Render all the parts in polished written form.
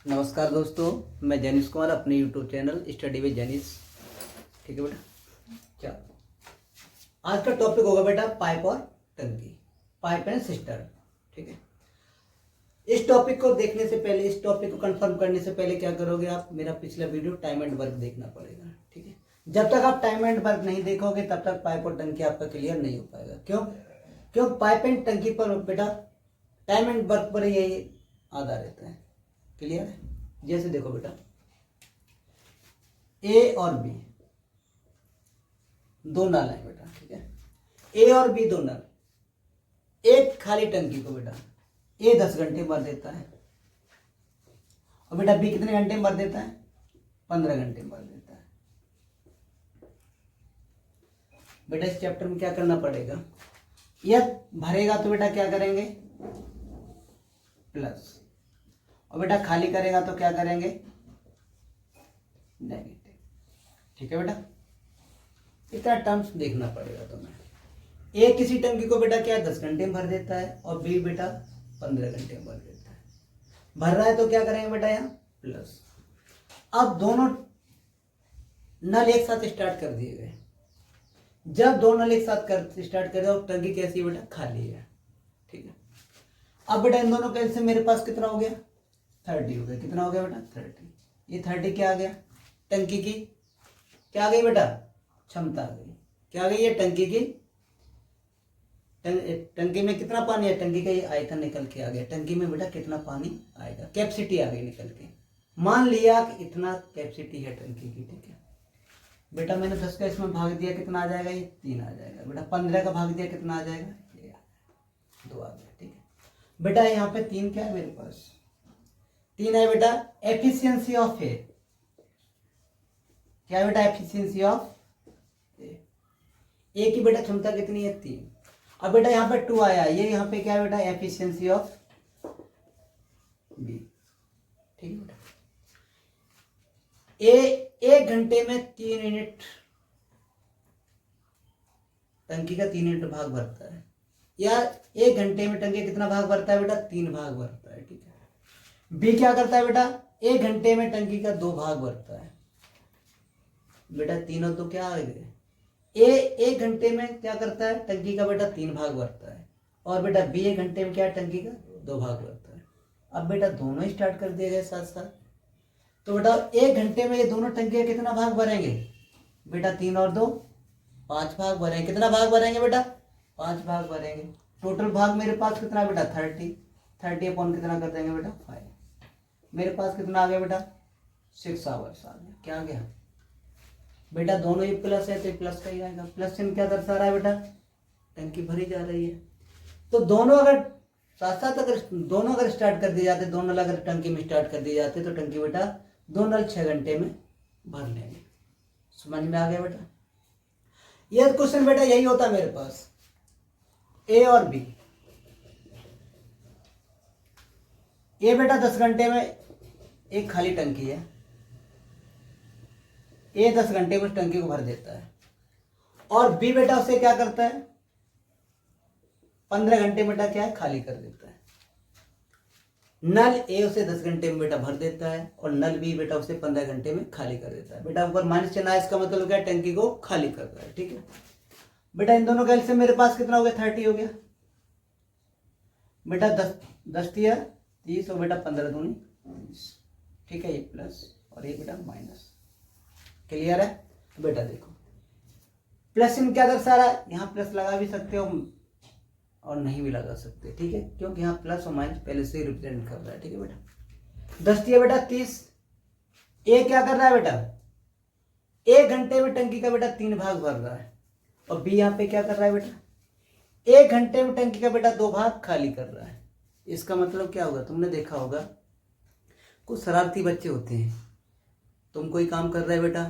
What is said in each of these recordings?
नमस्कार दोस्तों, मैं जैनिस कुमार अपने YouTube channel study with Jainis. ठीक है बेटा, चलो आज का टॉपिक होगा बेटा पाइप और टंकी, पाइप एंड सिस्टर्न। ठीक है, इस टॉपिक को देखने से पहले, इस टॉपिक को कंफर्म करने से पहले क्या करोगे आप, मेरा पिछला वीडियो टाइम एंड वर्क देखना पड़ेगा। ठीक है, जब तक आप टाइम एंड वर्क नहीं देखोगे तब तक पाइप और टंकी आपका क्लियर नहीं हो पाएगा। क्यों पाइप एंड टंकी पर बेटा टाइम एंड वर्क पर यही आधा रहता है। क्लियर है? जैसे देखो बेटा, ए और बी दो नल है बेटा। ठीक है, ए और बी दो नल, एक खाली टंकी को बेटा ए 10 घंटे भर देता है और बेटा बी कितने घंटे में भर देता है? 15 घंटे में भर देता है। बेटा इस चैप्टर में क्या करना पड़ेगा, यह भरेगा तो बेटा क्या करेंगे, प्लस, और बेटा खाली करेगा तो क्या करेंगे, नेगेटिव। ठीक है बेटा, इतना टर्म्स देखना पड़ेगा तुम्हें। ए किसी टंकी को बेटा क्या 10 घंटे में भर देता है और बी बेटा 15 घंटे में भर देता है। भर रहा है तो क्या करेंगे बेटा, यहाँ प्लस। अब दोनों नल एक साथ स्टार्ट कर दिए गए। जब दो नल एक साथ स्टार्ट कर दो, टंकी कैसी है बेटा, खाली है। ठीक है, अब बेटा इन दोनों का से मेरे पास कितना हो गया, 30 हो गया। कितना हो गया बेटा, 30। ये 30 क्या आ गया, टंकी की क्या आ गई बेटा, क्षमता आ गई। क्या आ गई है, टंकी की, टंकी में कितना पानी है, टंकी का ये आयतन निकल के आ गया। टंकी में बेटा कितना पानी आएगा, कैपेसिटी आ गई निकल के। मान लिया कि इतना कैपेसिटी है टंकी की। ठीक है बेटा, मैंने 10 का इसमें भाग दिया, कितना आ जाएगा, ये 3 आ जाएगा। बेटा 15 का भाग दिया, कितना आ जाएगा, ये 2 आ गया। ठीक है बेटा, यहाँ पे 3 क्या है मेरे पास, 3 है बेटा एफिशिएंसी ऑफ ए। क्या है बेटा, एफिशिएंसी ऑफ ए की बेटा क्षमता कितनी है, 3। अब बेटा यहाँ पे 2 आया, ये यहाँ पे क्या है बेटा, एफिशिएंसी ऑफ बी। ठीक है बेटा, ए 1 घंटे में 3 यूनिट, टंकी का 3 यूनिट भाग भरता है, या 1 घंटे में टंकी कितना भाग भरता है बेटा, 3 भाग भरता है। ठीक है, बी क्या करता है बेटा, 1 घंटे में टंकी का 2 भाग भरता है। बेटा 3 और 2 क्या आ गए, ए 1 घंटे में क्या करता है, टंकी का बेटा 3 भाग भरता है, और बेटा बी 1 घंटे में क्या है, टंकी का 2 भाग भरता है। अब बेटा दोनों ही स्टार्ट कर दिए गए साथ साथ, तो बेटा 1 घंटे में ये दोनों टंकियां कितना भाग भरेंगे बेटा, 3 और 2 5 भाग भरेंगे। कितना भाग भरेंगे बेटा, 5 भाग भरेंगे। टोटल भाग मेरे पास कितना बेटा, 30 अपॉन कितना कर देंगे बेटा, 5। मेरे पास कितना आ गया बेटा, 6 आवर्स आ गया। क्या आ गया बेटा, दोनों ही प्लस है तो प्लस का ही आएगा। प्लस चिन्ह क्या दर्शा रहा है बेटा, टंकी भरी जा रही है। तो दोनों अगर साथ साथ, अगर दोनों अगर स्टार्ट कर दिए जाते, दोनों नल अगर टंकी में स्टार्ट कर दिए जाते, तो टंकी बेटा 2 नल 6 घंटे में भर लेंगे। समझ में आ गया बेटा, यह क्वेश्चन बेटा यही होता है मेरे पास, ए और बी। ए बेटा 10 घंटे में एक खाली टंकी है, ए 10 घंटे में टंकी को भर देता है, और बी बेटा उसे क्या करता है, 15 घंटे में बेटा क्या है, खाली कर देता है। नल ए उसे 10 घंटे में बेटा भर देता है, और नल बी बेटा उसे 15 घंटे में खाली कर देता है। बेटा ऊपर माइनस चिन्ह है, इसका मतलब क्या है, टंकी को खाली कर रहा है। ठीक है बेटा, इन दोनों का एलसीएम मेरे पास कितना हो गया, 30 हो गया। बेटा 10 दिया 30, और बेटा 15 दूनी 30। ठीक है, ये प्लस और ये बेटा माइनस। क्लियर है? तो बेटा देखो, प्लस चिन्ह क्या दर्शा रहा है, यहाँ प्लस लगा भी सकते हो और नहीं भी लगा सकते। ठीक है, क्योंकि यहाँ प्लस और माइनस पहले से ही रिप्रेजेंट कर रहा है। ठीक है बेटा, 10 दिया बेटा 30। ए क्या कर रहा है बेटा, 1 घंटे में टंकी का बेटा 3 भाग भर रहा है, और बी यहाँ पे क्या कर रहा है बेटा, 1 घंटे में टंकी का बेटा 2 भाग खाली कर रहा है। इसका मतलब क्या होगा, तुमने देखा होगा कुछ शरारती बच्चे होते हैं, तुम कोई काम कर रहे है बेटा,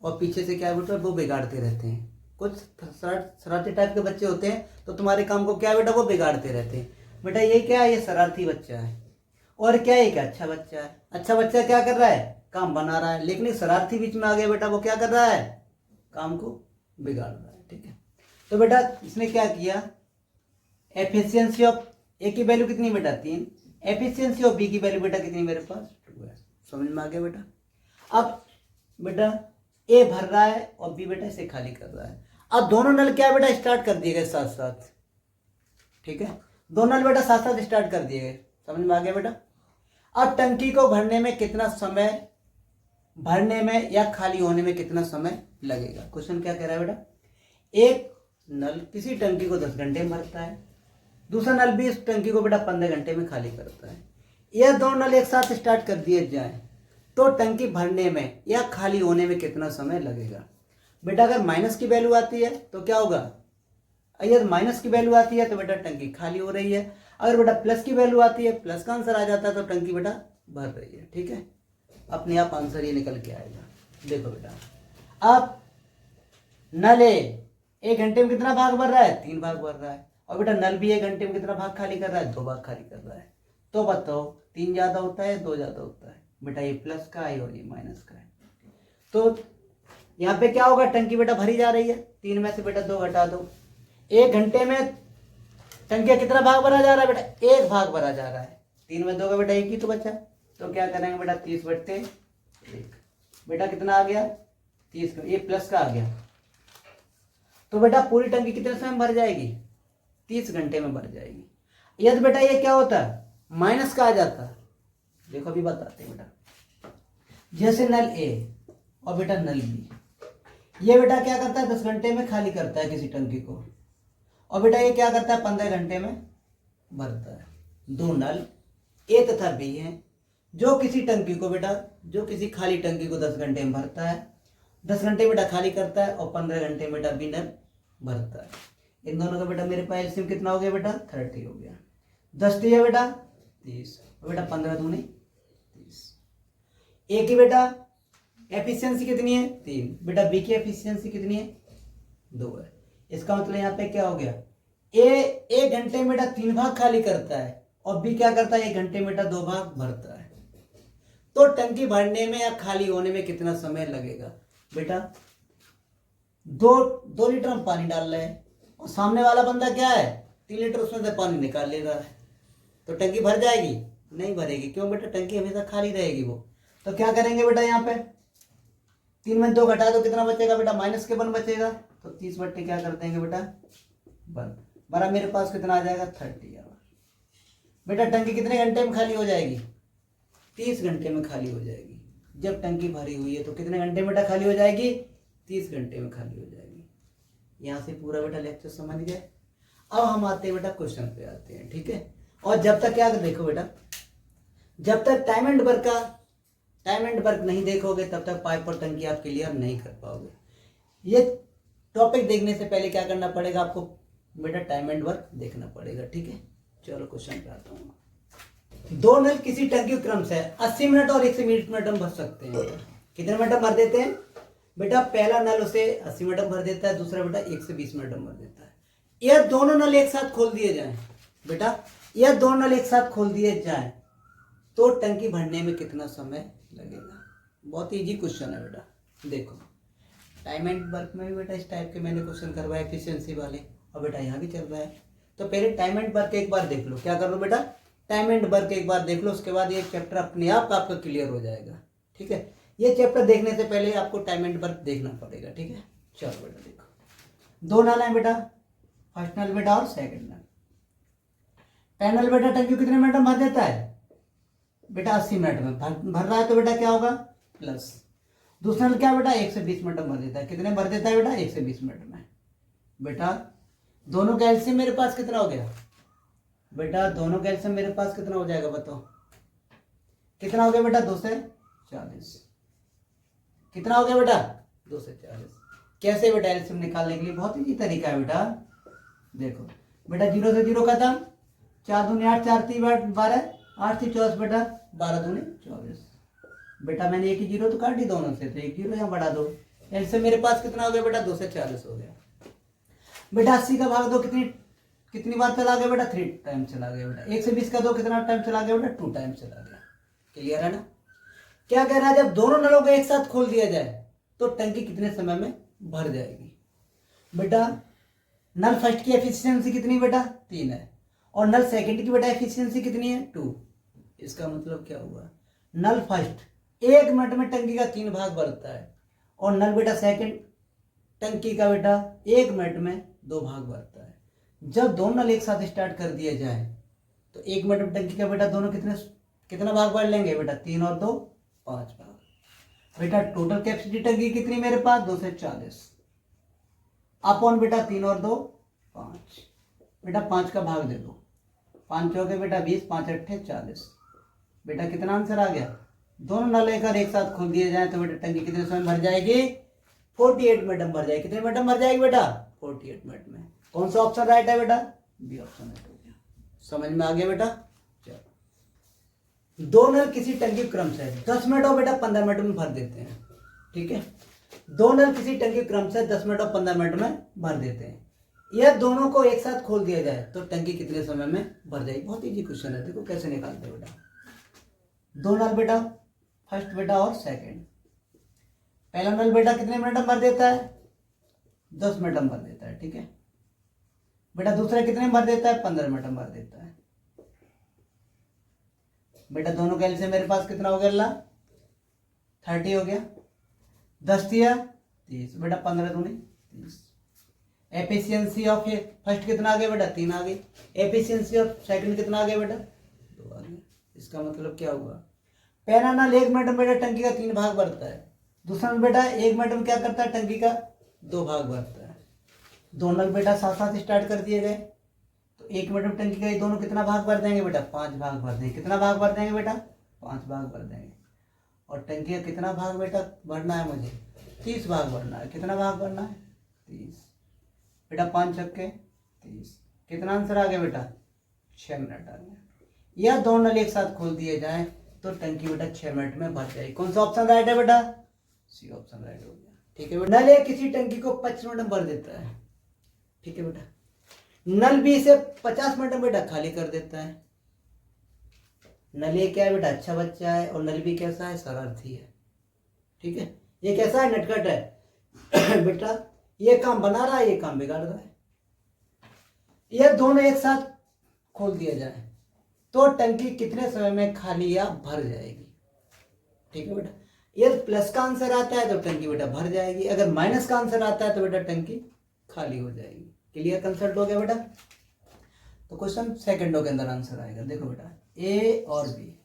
और पीछे से क्या है बेटा, वो बिगाड़ते रहते हैं। कुछ शरारती टाइप के बच्चे होते हैं, तो तुम्हारे काम को क्या है बेटा, वो बिगाड़ते रहते हैं। बेटा ये क्या है, ये शरारती बच्चा है। और क्या है, क्या अच्छा बच्चा है। अच्छा बच्चा क्या कर रहा है, काम बना रहा है, लेकिन शरारती बीच में आ गया बेटा, वो क्या कर रहा है, काम को बिगाड़ रहा है। ठीक है, तो बेटा इसने क्या किया, एफिशिएंसी ऑफ ए की वैल्यू कितनी बेटा, 3। एफिशिएंसी ऑफ बी की वैल्यू बेटा कितनी मेरे पास, 2 है। समझ में आ गया बेटा। अब बेटा ए भर रहा है और बी बेटा इसे खाली कर रहा है। अब दोनों नल क्या बेटा स्टार्ट कर दिए गए साथ साथ, ठीक है, दोनों नल बेटा साथ साथ स्टार्ट कर दिए गए, समझ में आ गया बेटा। अब टंकी को भरने में कितना समय, भरने में या खाली होने में कितना समय लगेगा। क्वेश्चन क्या कह रहा है बेटा, एक नल किसी टंकी को 10 घंटे में भरता है, दूसरा नल भी इस टंकी को बेटा 15 घंटे में खाली करता है। यह दोनों नल एक साथ स्टार्ट कर दिए जाए तो टंकी भरने में या खाली होने में कितना समय लगेगा। बेटा अगर माइनस की वैल्यू आती है तो क्या होगा, अगर माइनस की वैल्यू आती है तो बेटा टंकी खाली हो रही है, अगर बेटा प्लस की वैल्यू आती है, प्लस का आंसर आ जाता है तो टंकी बेटा भर रही है, ठीक है। अपने आप आंसर ये निकल के आएगा। देखो बेटा अब नल एक घंटे में कितना भाग भर रहा है, 3 भाग भर रहा है, और बेटा नल भी 1 घंटे में कितना भाग खाली कर रहा है, 2 भाग खाली कर रहा है। तो बताओ 3 ज्यादा होता है 2 ज्यादा होता है, बेटा ये प्लस का है और ये माइनस का है। तो यहाँ पे क्या होगा, टंकी बेटा भरी जा रही है, 3 में से बेटा 2 घटा दो। 1 घंटे में टंकी का कितना भाग भरा जा रहा है बेटा, 1 भाग भरा जा रहा है, 3 में 2 का बेटा 1 ही तो बचा। तो क्या करेंगे बेटा 30/1, बेटा कितना आ गया 30, ये प्लस का आ गया। तो बेटा पूरी टंकी कितने समय में भर जाएगी, 30 घंटे में भर जाएगी। यदि बेटा ये क्या होता है माइनस का आ जाता, देखो अभी बताते हैं बेटा। जैसे नल ए और बेटा नल बी, ये बेटा क्या करता है 10 घंटे में खाली करता है किसी टंकी को, और बेटा ये क्या करता है 15 घंटे में भरता है। 2 नल ए तथा बी हैं जो किसी टंकी को बेटा, जो किसी खाली टंकी को 10 घंटे में भरता है, 10 घंटे बेटा खाली करता है और 15 घंटे बेटा बी नल भरता है। इन दोनों का बेटा मेरे पास एलसीएम कितना हो गया बेटा 30 हो गया। 10 है बेटा 30, बेटा 15 दूनी 30। ए की बेटा एफिशिएंसी कितनी है 3, बेटा बी की एफिशिएंसी कितनी है 2 है। इसका मतलब यहाँ पे क्या हो गया, ए 1 घंटे में बेटा 3 भाग खाली करता है और बी क्या करता है 1 घंटे में बेटा 2 भाग भरता है। तो टंकी भरने में या खाली होने में कितना समय लगेगा बेटा, 2 लीटर हम पानी डाल रहे हैं और सामने वाला बंदा क्या है 3 लीटर उसमें से पानी निकाल ले रहा है, तो टंकी भर जाएगी, नहीं भरेगी, क्यों बेटा टंकी हमेशा खाली रहेगी वो। तो क्या करेंगे बेटा यहाँ पे 3 में 2 घटा दो, कितना बचेगा बेटा माइनस के 1 बचेगा, तो 30/, क्या कर देंगे बेटा 1 बरा, मेरे पास कितना आ जाएगा 30 आवर। बेटा टंकी कितने घंटे में खाली हो जाएगी, 30 घंटे में खाली हो जाएगी। जब टंकी भरी हुई है तो कितने घंटे में बेटा खाली हो जाएगी, 30 घंटे में खाली हो जाएगी। यहाँ से पूरा बेटा लेक्चर समझ गए। अब हम आते हैं बेटा क्वेश्चन पे आते हैं, ठीक है। और जब तक क्या देखो बेटा, जब तक टाइम एंड वर्क नहीं देखोगे तब तक पाइप और टंकी आप क्लियर नहीं कर पाओगे। ये टॉपिक देखने से पहले क्या करना पड़ेगा आपको बेटा, टाइम एंड वर्क देखना पड़ेगा, ठीक है। चलो क्वेश्चन पे आता हूँ। 2 नल किसी टंकी क्रम से 80 मिनट और 120 मिनट में भर सकते हैं। कितने मिनट में भर देते हैं बेटा, पहला नल उसे 80 मिनट में भर देता है, दूसरा बेटा 120 मिनट में भर देता है। यह दोनों नल एक साथ खोल दिए जाएं बेटा, यह दोनों नल एक साथ खोल दिए जाएं तो टंकी भरने में कितना समय लगेगा। बहुत इजी क्वेश्चन है बेटा। देखो टाइम एंड वर्क में भी बेटा इस टाइप के मैंने क्वेश्चन करवाए एफिशिएंसी वाले, और बेटा यहाँ भी चल रहा है। तो पहले टाइम एंड वर्क एक बार देख लो, क्या कर लो बेटा टाइम एंड वर्क एक बार देख लो, उसके बाद ये चैप्टर अपने आप आपका क्लियर हो जाएगा, ठीक है। ये चैप्टर देखने से पहले आपको टाइम एंड वर्क देखना पड़ेगा, ठीक है। चलो बेटा देखो 2 नल है बेटा, फर्स्ट नल बेटा और सेकंड नल। पहला नल बेटा टंकी कितने मिनट में भर देता है बेटा, 80 मिनट में भर रहा है, तो बेटा क्या होगा प्लस। दूसरा नल क्या बेटा 120 मिनट में भर देता है, कितने भर देता है बेटा 120 मिनट में। बेटा दोनों का एलसीएम मेरे पास कितना हो गया बेटा, दोनों का एलसीएम मेरे पास कितना हो जाएगा बताओ, कितना हो गया बेटा 2 से 40। कितना हो गया बेटा 2 से 40। कैसे बेटा एलसीएम निकालने के लिए बहुत इजी तरीका है बेटा। देखो बेटा 0 से 0 खत्म, 4 दूनी 8, 4 3 12, 8 3 24 बेटा, 12 दूनी 24। बेटा मैंने एक ही 0 तो काट दी दोनों से, तो एक 0 यहाँ बढ़ा दो। एलसीएम मेरे पास कितना हो गया बेटा 2 से 40 हो गया। बेटा 80 का भाग दो कितनी बार चला गया बेटा, 3 टाइम चला गया बेटा। 120 का दो कितना टाइम चला गया बेटा, 2 टाइम चला गया। क्लियर है ना। क्या कह रहा है, जब दोनों नलों को एक साथ खोल दिया जाए तो टंकी कितने समय में भर जाएगी। बेटा नल फर्स्ट की एफिशिएंसी कितनी बेटा 3 है, और नल सेकंड की बेटा एफिशिएंसी कितनी है 2। इसका मतलब क्या हुआ, नल फर्स्ट 1 मिनट में टंकी का 3 भाग भरता है, और नल बेटा सेकंड टंकी का बेटा 1 मिनट में 2 भाग भरता है। जब दोनों नल एक साथ स्टार्ट कर दिए जाए तो 1 मिनट में टंकी का बेटा दोनों कितना भाग भर लेंगे बेटा, 3 और 2 5 भाग। बेटा टोटल कैपेसिटी टंकी कितनी मेरे पास, 240 अपॉन बेटा 3 और 2 5। बेटा 5 का भाग दे दो, 5 चौके बेटा 20, 5 अट्ठे 40। बेटा कितना आंसर आ गया, दोनों नल लेकर एक साथ खोल दिए जाए तो बेटा टंकी कितने समय भर जाएगी, 48 मिनट में भर जाएगी। कितने मिनट में भर जाएगी बेटा, 48 मिनट में। कौन सा ऑप्शन राइट है बेटा, बी ऑप्शन राइट हो गया। समझ में आ गया बेटा। चलो, दो नल किसी टंकी क्रम से 10 मिनट और बेटा 15 मिनट में भर देते हैं, ठीक है। दो नल किसी टंकी क्रम से 10 मिनट और 15 मिनट में भर देते हैं, यह दोनों को एक साथ खोल दिया जाए तो टंकी कितने समय में भर जाएगी। बहुत इजी क्वेश्चन है, देखो कैसे निकालते हैं बेटा। दो नल बेटा, फर्स्ट बेटा और सेकंड। पहला नल बेटा कितने मिनट में भर देता है, 10 मिनट में भर देता है, ठीक है। बेटा दूसरा कितने में भर देता है, 15 मिनट में भर देता है। बेटा दोनों का एलसीएम मेरे पास कितना हो गया, ला 30 हो गया, 10 दिया 30, बेटा 15 दूनी 30। एफिशिएंसी ऑफ फर्स्ट कितना आ गया बेटा, 3 आ गई। एफिशिएंसी ऑफ सेकंड कितना आ गया बेटा, 2 आ गया। इसका मतलब क्या हुआ, पहला नल 1 मिनट में बेटा टंकी का 3 भाग भरता है, दूसरा नल बेटा 1 मिनट में क्या करता है, टंकी का 2 भाग भरता है। दो नल बेटा साथ साथ स्टार्ट कर दिए गए तो 1 मिनट में टंकी का ये दोनों कितना भाग भर देंगे बेटा, 5 भाग भर देंगे। कितना भाग भर देंगे बेटा, 5 भाग भर देंगे। और टंकी का कितना भाग बेटा भरना है मुझे, 30 भाग भरना है। कितना भाग भरना है, 30। बेटा 5 छक्के 30। कितना आंसर आ गया बेटा, 6 मिनट आ गया। यह दोनों नल एक साथ खोल दिए जाए तो टंकी बेटा 6 मिनट में भर जाएगी। कौन सा ऑप्शन राइट है बेटा, सी ऑप्शन राइट हो गया, ठीक है बेटा। नल ए किसी टंकी को 25 मिनट में भर देता है, ठीक है बेटा। नल बी इसे 50 मिनट में बेटा खाली कर देता है। नल ए क्या है बेटा, अच्छा बच्चा है, और नल बी कैसा है, शरारती है, ठीक है। ये कैसा है, नटखट है बेटा। ये काम बना रहा है, ये काम बिगाड़ रहा है। ये दोनों एक साथ खोल दिया जाए तो टंकी कितने समय में खाली या भर जाएगी, ठीक है बेटा। यदि प्लस का आंसर आता है तो टंकी बेटा भर जाएगी, अगर माइनस का आंसर आता है तो बेटा टंकी खाली हो जाएगी। क्लियर कंसेप्ट हो गया बेटा। तो क्वेश्चन सेकंडों के अंदर आंसर आएगा। देखो बेटा, ए और बी।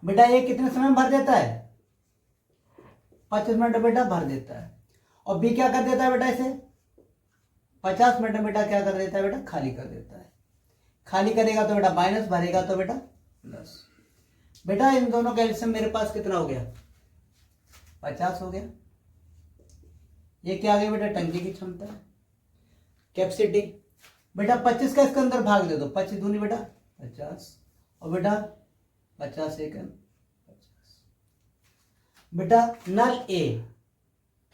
बेटा ए कितने समय में भर देता है, 25 मिनट बेटा भर देता है, और बी क्या कर देता है बेटा, इसे 50 मिनट में बेटा क्या कर देता है बेटा, खाली कर देता है। खाली करेगा तो बेटा माइनस, भरेगा तो बेटा प्लस। बेटा इन दोनों का एलसीएम मेरे पास कितना हो गया, 50 हो गया। ये क्या आ गया बेटा, टंकी की क्षमता है, कैपेसिटी। बेटा 25 का इसके अंदर भाग दे दो, 25 दूनी बेटा 50, और बेटा 50 एकम 50। बेटा नल ए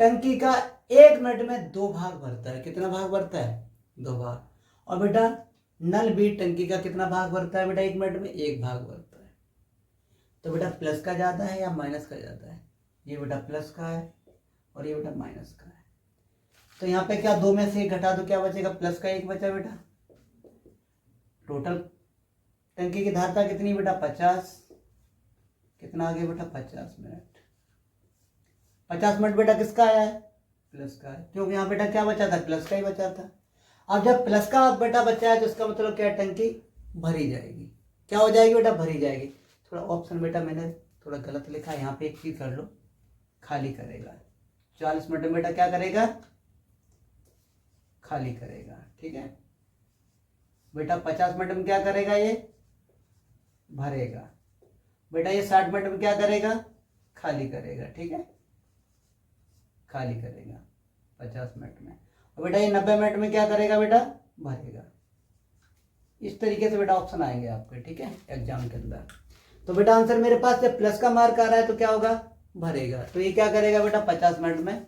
टंकी का 1 मिनट में 2 भाग भरता है। कितना भाग भरता है, 2 भाग। और बेटा नल बी टंकी का कितना भाग भरता है बेटा, 1 मिनट में 1 भाग भरता है। तो बेटा प्लस का ज्यादा है या माइनस का ज्यादा है, ये बेटा प्लस का है और ये बेटा माइनस का है। तो यहाँ पे क्या 2 में से 1 घटा दो, क्या बचेगा, प्लस का 1 बचा बेटा। टोटल टंकी की धारता कितनी बेटा, 50। कितना आ गया बेटा, 50 मिनट। 50 मिनट बेटा किसका आया है, प्लस का है, क्योंकि यहाँ बेटा क्या बचा था, प्लस का ही बचा था। अब जब प्लस का बेटा बचा है तो इसका मतलब क्या, टंकी भरी जाएगी। क्या हो जाएगी बेटा, भरी जाएगी। थोड़ा ऑप्शन बेटा मैंने थोड़ा गलत लिखा है, यहाँ पे एक चीज कर लो, खाली करेगा। 40 मिनट में बेटा क्या करेगा, खाली करेगा, ठीक है बेटा। 50 मिनट में क्या करेगा, ये भरेगा। बेटा ये 60 मिनट में क्या करेगा, खाली करेगा, ठीक है, खाली करेगा 50 मिनट में। और बेटा ये 90 मिनट में क्या करेगा बेटा, भरेगा। इस तरीके से बेटा ऑप्शन आएंगे आपके, ठीक है, एग्जाम के अंदर। तो बेटा आंसर मेरे पास जब प्लस का मार्क आ रहा है तो क्या होगा, भरेगा। तो ये क्या करेगा बेटा, 50 मिनट में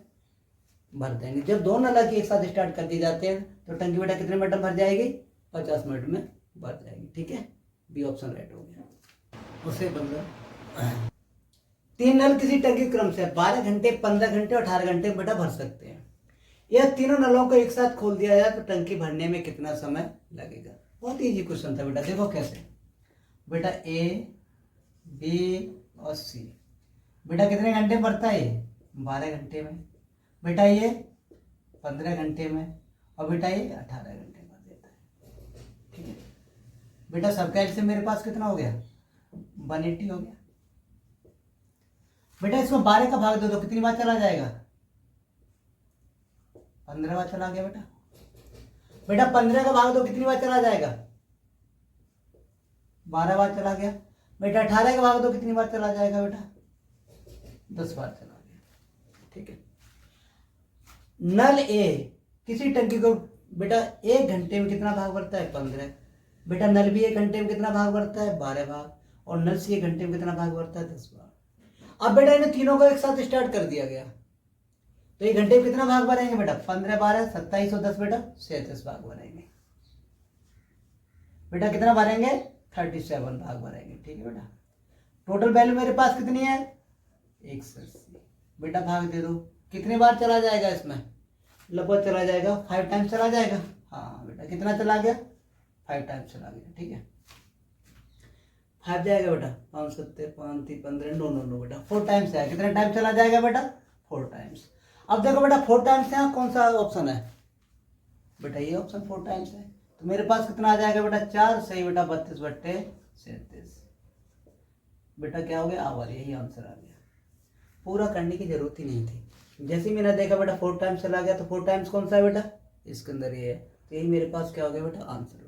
भर देंगे। जब दोनों अलग एक साथ स्टार्ट कर दिए जाते हैं तो टंकी बेटा कितने मिनट में भर जाएगी, 50 मिनट में भर जाएगी, ठीक है। बी ऑप्शन राइट हो गया। उसे बंदा 3 नल किसी टंकी क्रम से 12 घंटे, 15 घंटे और 18 घंटे बेटा भर सकते हैं। यह तीनों नलों को एक साथ खोल दिया जाए तो टंकी भरने में कितना समय लगेगा। बहुत इजी क्वेश्चन था बेटा। देखो कैसे, बेटा ए बी और सी बेटा कितने घंटे में भरता है ये? 12 घंटे में। बेटा ये 15 घंटे में, और बेटा ये 18 घंटे में भर देता है। ठीक है बेटा, सबका एलसीएम मेरे पास कितना हो गया? 180 हो गया। बेटा इसमें 12 का भाग दे दो, कितनी बार चला जाएगा? 15 बार चला गया बेटा। बेटा 15 का भाग दो, कितनी बार चला जाएगा? 12 बार चला गया। बेटा 18 का भाग दो, कितनी बार चला जाएगा बेटा? 10 बार चला गया। ठीक है। नल ए किसी टंकी को बेटा 1 घंटे में कितना भाग भरता है? 15। बेटा नल भी 1 घंटे में कितना भाग भरता है? 12 भाग। और नल से 1 घंटे में कितना भाग भरता है? 10 भाग। अब बेटा इन्हें तीनों को एक साथ स्टार्ट कर दिया गया, तो 1 घंटे में कितना भाग भरेंगे बेटा? 15 12 27 और 10 बेटा 37 भाग भरेंगे। बेटा कितना भरेंगे? 37 भाग भरेंगे। ठीक है बेटा। टोटल वैल्यू मेरे पास कितनी है? 180। बेटा भाग दे दो, कितनी बार चला जाएगा इसमें? लगभग चला जाएगा 5 टाइम्स चला जाएगा। हाँ बेटा कितना चला गया? 5 टाइम्स चला गया। ठीक है 5 जाएगा बेटा, 5 7 5 3 15 नो नो नो बेटा 4 टाइम्स है। कितना टाइम चला जाएगा बेटा? 4 टाइम्स। अब देखो बेटा 4 टाइम्स है, कौन सा ऑप्शन है बेटा? ये ऑप्शन 4 टाइम्स है। तो मेरे पास कितना आ जाएगा बेटा? 4 सही बेटा 32/37। बेटा क्या हो गया? आवर, यही आंसर आ गया। पूरा करने की जरूरत ही नहीं थी। जैसे ही मैंने देखा बेटा 4 टाइम्स चला गया, तो 4 टाइम्स कौन सा है बेटा? इसके अंदर ये है। तो यही मेरे पास क्या हो गया बेटा? आंसर।